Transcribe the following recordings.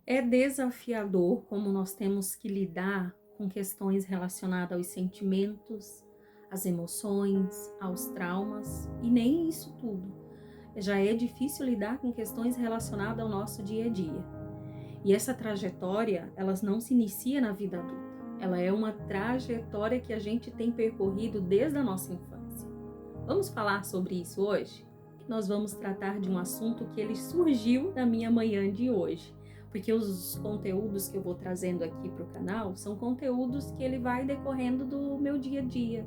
É desafiador como nós temos que lidar com questões relacionadas aos sentimentos, às emoções, aos traumas, e nem isso tudo. Já é difícil lidar com questões relacionadas ao nosso dia a dia. E essa trajetória, elas não se inicia na vida adulta. Ela é uma trajetória que a gente tem percorrido desde a nossa infância. Vamos falar sobre isso hoje? Nós vamos tratar de um assunto que ele surgiu na minha manhã de hoje, porque os conteúdos que eu vou trazendo aqui para o canal são conteúdos que ele vai decorrendo do meu dia a dia,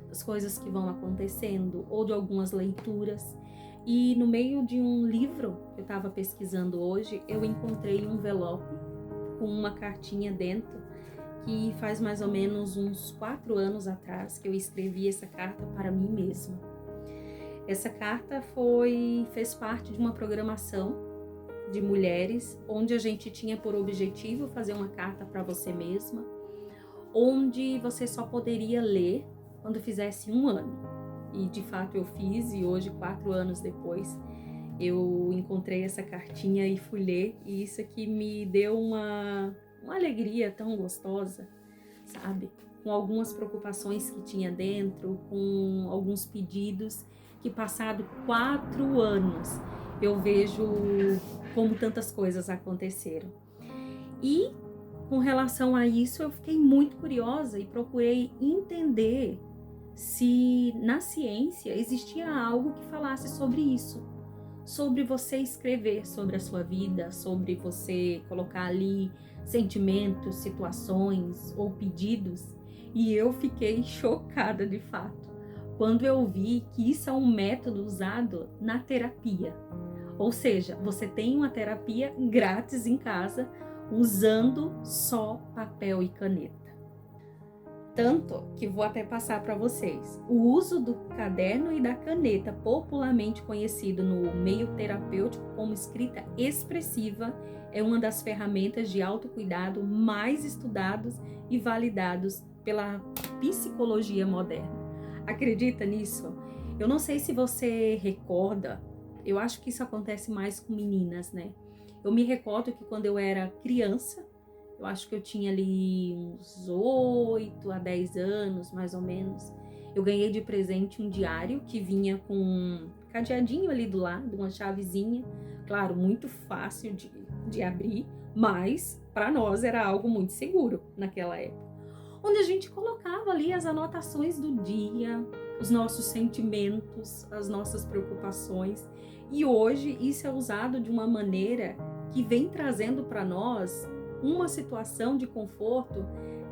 das coisas que vão acontecendo ou de algumas leituras. E no meio de um livro que eu estava pesquisando hoje, eu encontrei um envelope com uma cartinha dentro, que faz mais ou menos uns 4 anos atrás que eu escrevi essa carta para mim mesma. Essa carta fez parte de uma programação de mulheres, onde a gente tinha por objetivo fazer uma carta para você mesma, onde você só poderia ler quando fizesse 1 ano. E de fato eu fiz, e hoje, 4 anos depois, eu encontrei essa cartinha e fui ler, e isso aqui me deu uma alegria tão gostosa, sabe? Com algumas preocupações que tinha dentro, com alguns pedidos, que passado 4 anos eu vejo como tantas coisas aconteceram. E com relação a isso, eu fiquei muito curiosa e procurei entender se na ciência existia algo que falasse sobre isso, sobre você escrever sobre a sua vida, sobre você colocar ali sentimentos, situações ou pedidos. E eu fiquei chocada de fato quando eu vi que isso é um método usado na terapia. Ou seja, você tem uma terapia grátis em casa usando só papel e caneta. Tanto que vou até passar para vocês. O uso do caderno e da caneta, popularmente conhecido no meio terapêutico como escrita expressiva, é uma das ferramentas de autocuidado mais estudados e validados pela psicologia moderna. Acredita nisso? Eu não sei se você recorda, eu acho que isso acontece mais com meninas, né? Eu me recordo que quando eu era criança, eu acho que eu tinha ali uns 8 a 10 anos, mais ou menos. Eu ganhei de presente um diário que vinha com um cadeadinho ali do lado, uma chavezinha. Claro, muito fácil de abrir, mas para nós era algo muito seguro naquela época. Onde a gente colocava ali as anotações do dia, os nossos sentimentos, as nossas preocupações. E hoje isso é usado de uma maneira que vem trazendo para nós uma situação de conforto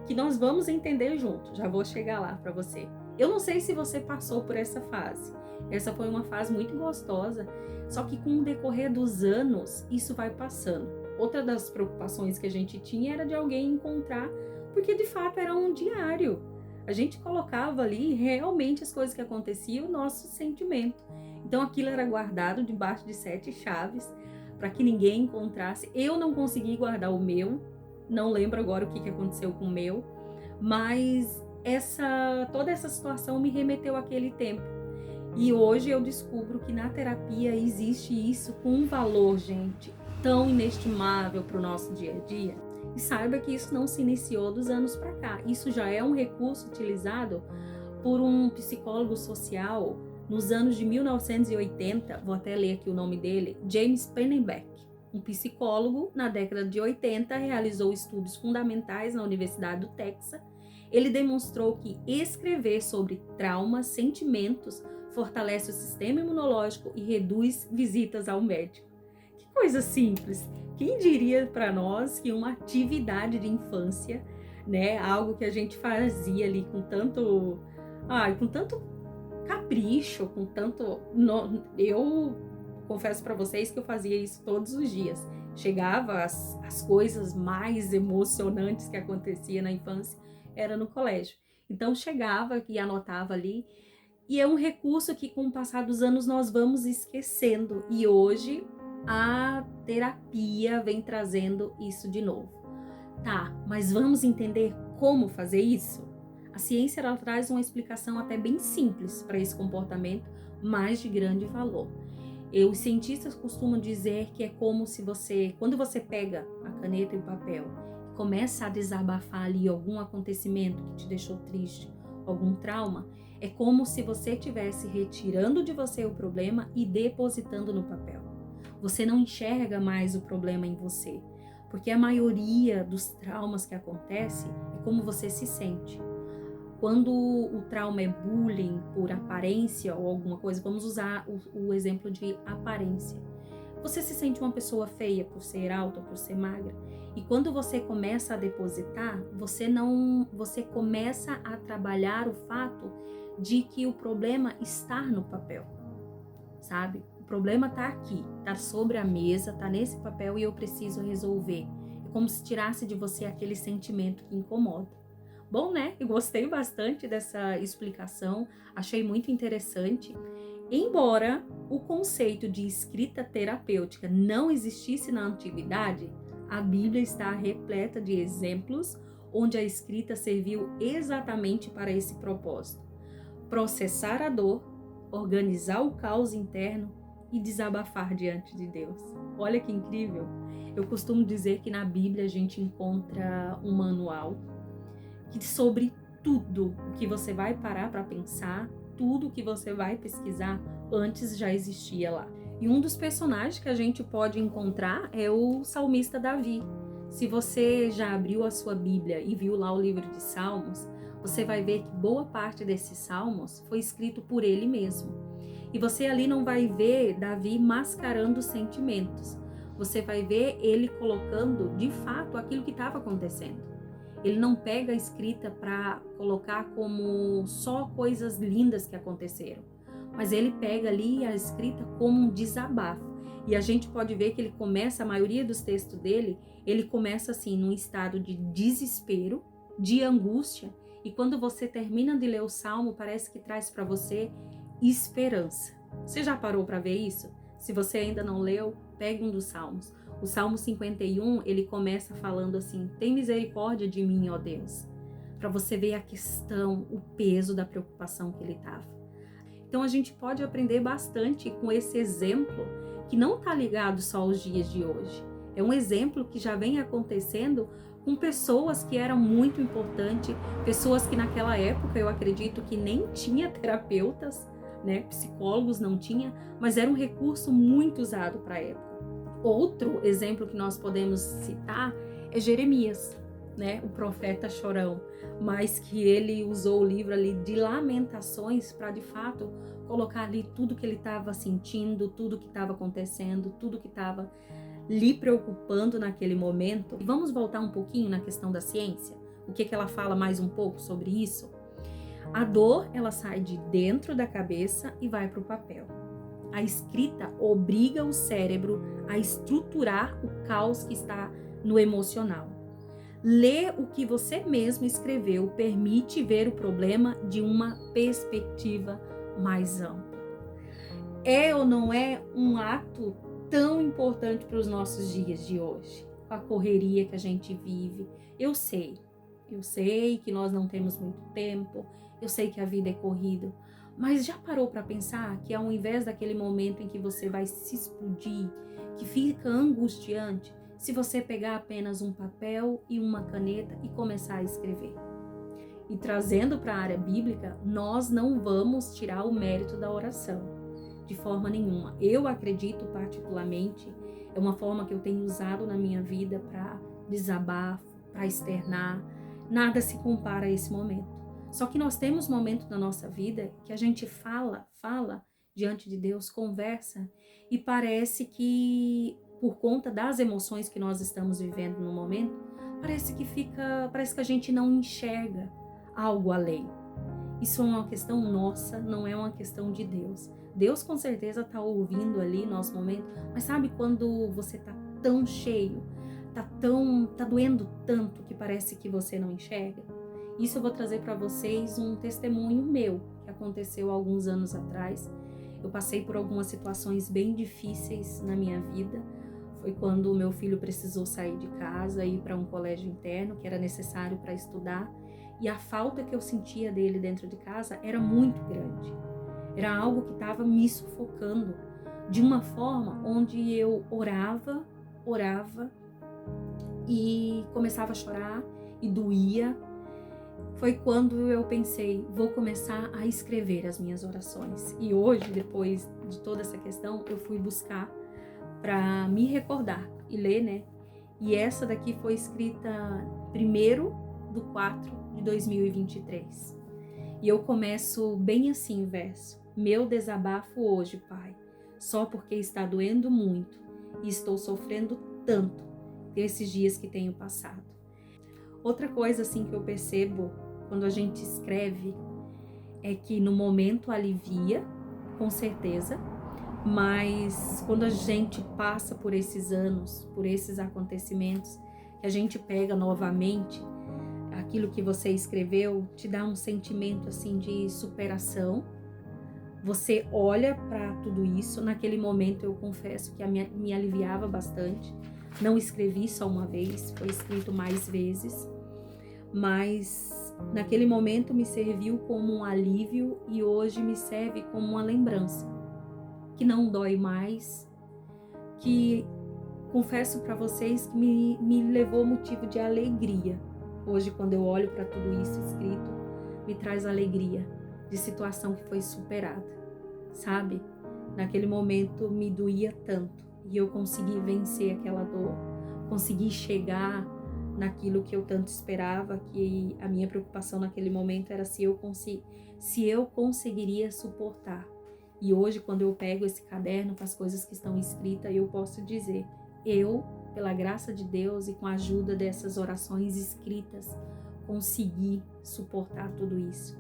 que nós vamos entender junto. Já vou chegar lá para você. Eu não sei se você passou por essa fase. Essa foi uma fase muito gostosa, só que com o decorrer dos anos, isso vai passando. Outra das preocupações que a gente tinha era de alguém encontrar, porque de fato era um diário. A gente colocava ali realmente as coisas que aconteciam, o nosso sentimento. Então aquilo era guardado debaixo de 7 chaves, para que ninguém encontrasse. Eu não consegui guardar o meu, não lembro agora o que aconteceu com o meu, mas toda essa situação me remeteu àquele tempo. E hoje eu descubro que na terapia existe isso com um valor, gente, tão inestimável para o nosso dia a dia. E saiba que isso não se iniciou dos anos para cá. Isso já é um recurso utilizado por um psicólogo social nos anos de 1980, vou até ler aqui o nome dele, James Penneback, um psicólogo na década de 80, realizou estudos fundamentais na Universidade do Texas. Ele demonstrou que escrever sobre traumas, sentimentos, fortalece o sistema imunológico e reduz visitas ao médico. Que coisa simples! Quem diria para nós que uma atividade de infância, né, algo que a gente fazia ali com tanto capricho, com tanto... Eu confesso para vocês que eu fazia isso todos os dias. Chegava as coisas mais emocionantes que acontecia na infância, era no colégio. Então chegava e anotava ali, e é um recurso que com o passar dos anos nós vamos esquecendo, e hoje a terapia vem trazendo isso de novo. Tá, mas vamos entender como fazer isso? A ciência ela traz uma explicação até bem simples para esse comportamento, mas de grande valor. E os cientistas costumam dizer que é como se você, quando você pega a caneta e o papel, e começa a desabafar ali algum acontecimento que te deixou triste, algum trauma, é como se você estivesse retirando de você o problema e depositando no papel. Você não enxerga mais o problema em você, porque a maioria dos traumas que acontece é como você se sente. Quando o trauma é bullying por aparência ou alguma coisa, vamos usar o exemplo de aparência. Você se sente uma pessoa feia por ser alta, por ser magra, e quando você começa a depositar, você começa a trabalhar o fato de que o problema está no papel, sabe? O problema está aqui, está sobre a mesa, está nesse papel e eu preciso resolver. É como se tirasse de você aquele sentimento que incomoda. Bom, né? Eu gostei bastante dessa explicação, achei muito interessante. Embora o conceito de escrita terapêutica não existisse na antiguidade, a Bíblia está repleta de exemplos onde a escrita serviu exatamente para esse propósito: processar a dor, organizar o caos interno e desabafar diante de Deus. Olha que incrível! Eu costumo dizer que na Bíblia a gente encontra um manual que sobre tudo o que você vai parar para pensar, tudo o que você vai pesquisar, antes já existia lá. E um dos personagens que a gente pode encontrar é o salmista Davi. Se você já abriu a sua Bíblia e viu lá o livro de Salmos, você vai ver que boa parte desses salmos foi escrito por ele mesmo. E você ali não vai ver Davi mascarando sentimentos. Você vai ver ele colocando de fato aquilo que estava acontecendo. Ele não pega a escrita para colocar como só coisas lindas que aconteceram, mas ele pega ali a escrita como um desabafo. E a gente pode ver que ele começa, a maioria dos textos dele, ele começa assim, num estado de desespero, de angústia, e quando você termina de ler o Salmo, parece que traz para você esperança. Você já parou para ver isso? Se você ainda não leu, pegue um dos Salmos. O Salmo 51, ele começa falando assim: tem misericórdia de mim, ó Deus. Para você ver a questão, o peso da preocupação que ele estava. Então a gente pode aprender bastante com esse exemplo, que não está ligado só aos dias de hoje. É um exemplo que já vem acontecendo com pessoas que eram muito importantes, pessoas que naquela época eu acredito que nem tinha terapeutas, né? Psicólogos não tinha, mas era um recurso muito usado para a época. Outro exemplo que nós podemos citar é Jeremias, né? O profeta chorão, mas que ele usou o livro ali de Lamentações para de fato colocar ali tudo que ele estava sentindo, tudo que estava acontecendo, tudo que estava lhe preocupando naquele momento. E vamos voltar um pouquinho na questão da ciência, o que ela fala mais um pouco sobre isso? A dor, ela sai de dentro da cabeça e vai para o papel. A escrita obriga o cérebro a estruturar o caos que está no emocional. Ler o que você mesmo escreveu permite ver o problema de uma perspectiva mais ampla. É ou não é um ato tão importante para os nossos dias de hoje? Com a correria que a gente vive. Eu sei que nós não temos muito tempo, eu sei que a vida é corrida, mas já parou para pensar que ao invés daquele momento em que você vai se explodir, que fica angustiante, se você pegar apenas um papel e uma caneta e começar a escrever? E trazendo para a área bíblica, nós não vamos tirar o mérito da oração, de forma nenhuma. Eu acredito particularmente, é uma forma que eu tenho usado na minha vida para desabafo, para externar, nada se compara a esse momento. Só que nós temos momentos na nossa vida que a gente fala diante de Deus, conversa, e parece que por conta das emoções que nós estamos vivendo no momento, parece que a gente não enxerga algo além. Isso é uma questão nossa, não é uma questão de Deus. Deus com certeza está ouvindo ali nosso momento, mas sabe quando você está tão cheio, tá doendo tanto que parece que você não enxerga? Isso eu vou trazer para vocês um testemunho meu, que aconteceu há alguns anos atrás. Eu passei por algumas situações bem difíceis na minha vida. Foi quando o meu filho precisou sair de casa e ir para um colégio interno, que era necessário para estudar. E a falta que eu sentia dele dentro de casa era muito grande. Era algo que estava me sufocando. de uma forma onde eu orava e começava a chorar e doía. Foi quando eu pensei, vou começar a escrever as minhas orações. E hoje, depois de toda essa questão, eu fui buscar para me recordar e ler, né? E essa daqui foi escrita 1º de 4 de 2023. E eu começo bem assim o verso. Meu desabafo hoje, Pai, só porque está doendo muito e estou sofrendo tanto desses dias que tenho passado. Outra coisa assim que eu percebo quando a gente escreve é que no momento alivia, com certeza, mas quando a gente passa por esses anos, por esses acontecimentos, que a gente pega novamente aquilo que você escreveu, te dá um sentimento assim de superação. Você olha para tudo isso. Naquele momento eu confesso que me aliviava bastante. Não escrevi só uma vez, foi escrito mais vezes, mas naquele momento me serviu como um alívio e hoje me serve como uma lembrança, que não dói mais, que confesso para vocês que me levou motivo de alegria. Hoje, quando eu olho para tudo isso escrito, me traz alegria de situação que foi superada, sabe? Naquele momento me doía tanto e eu consegui vencer aquela dor, consegui chegar naquilo que eu tanto esperava, que a minha preocupação naquele momento era se eu conseguiria suportar. E hoje, quando eu pego esse caderno com as coisas que estão escritas, eu posso dizer, eu, pela graça de Deus e com a ajuda dessas orações escritas, consegui suportar tudo isso.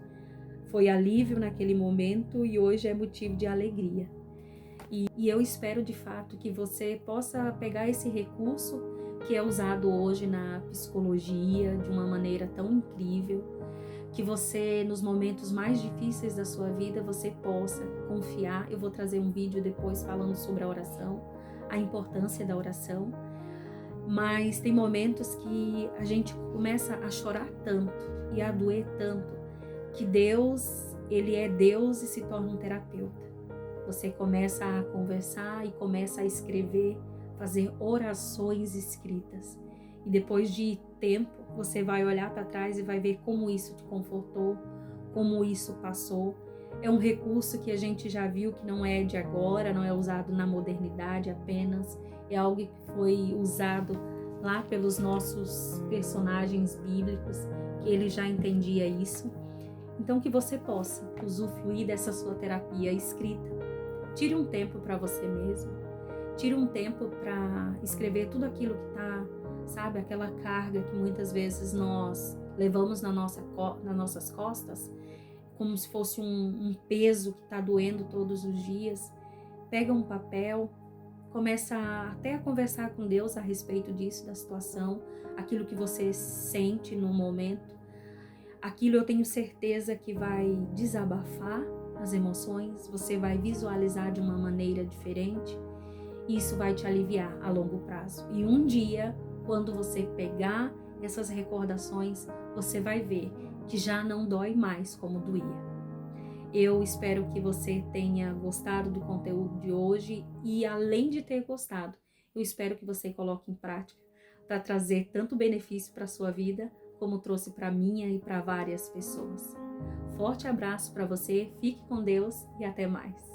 Foi alívio naquele momento e hoje é motivo de alegria. E eu espero de fato que você possa pegar esse recurso que é usado hoje na psicologia de uma maneira tão incrível, que você, nos momentos mais difíceis da sua vida, você possa confiar. Eu vou trazer um vídeo depois falando sobre a oração, a importância da oração, mas tem momentos que a gente começa a chorar tanto e a doer tanto, que Deus, Ele é Deus e se torna um terapeuta. Você começa a conversar e começa a escrever, fazer orações escritas. E depois de tempo, você vai olhar para trás e vai ver como isso te confortou, como isso passou. É um recurso que a gente já viu que não é de agora, não é usado na modernidade apenas. É algo que foi usado lá pelos nossos personagens bíblicos, que ele já entendia isso. Então que você possa usufruir dessa sua terapia escrita. Tire um tempo para você mesmo. Tire um tempo para escrever tudo aquilo que está, sabe, aquela carga que muitas vezes nós levamos nas nossas costas, como se fosse um peso que está doendo todos os dias. Pega um papel, começa até a conversar com Deus a respeito disso, da situação, aquilo que você sente no momento. Aquilo eu tenho certeza que vai desabafar as emoções, você vai visualizar de uma maneira diferente e isso vai te aliviar a longo prazo. E um dia, quando você pegar essas recordações, você vai ver que já não dói mais como doía. Eu espero que você tenha gostado do conteúdo de hoje e, além de ter gostado, eu espero que você coloque em prática para trazer tanto benefício para a sua vida, como trouxe para a minha e para várias pessoas. Forte abraço para você, fique com Deus e até mais.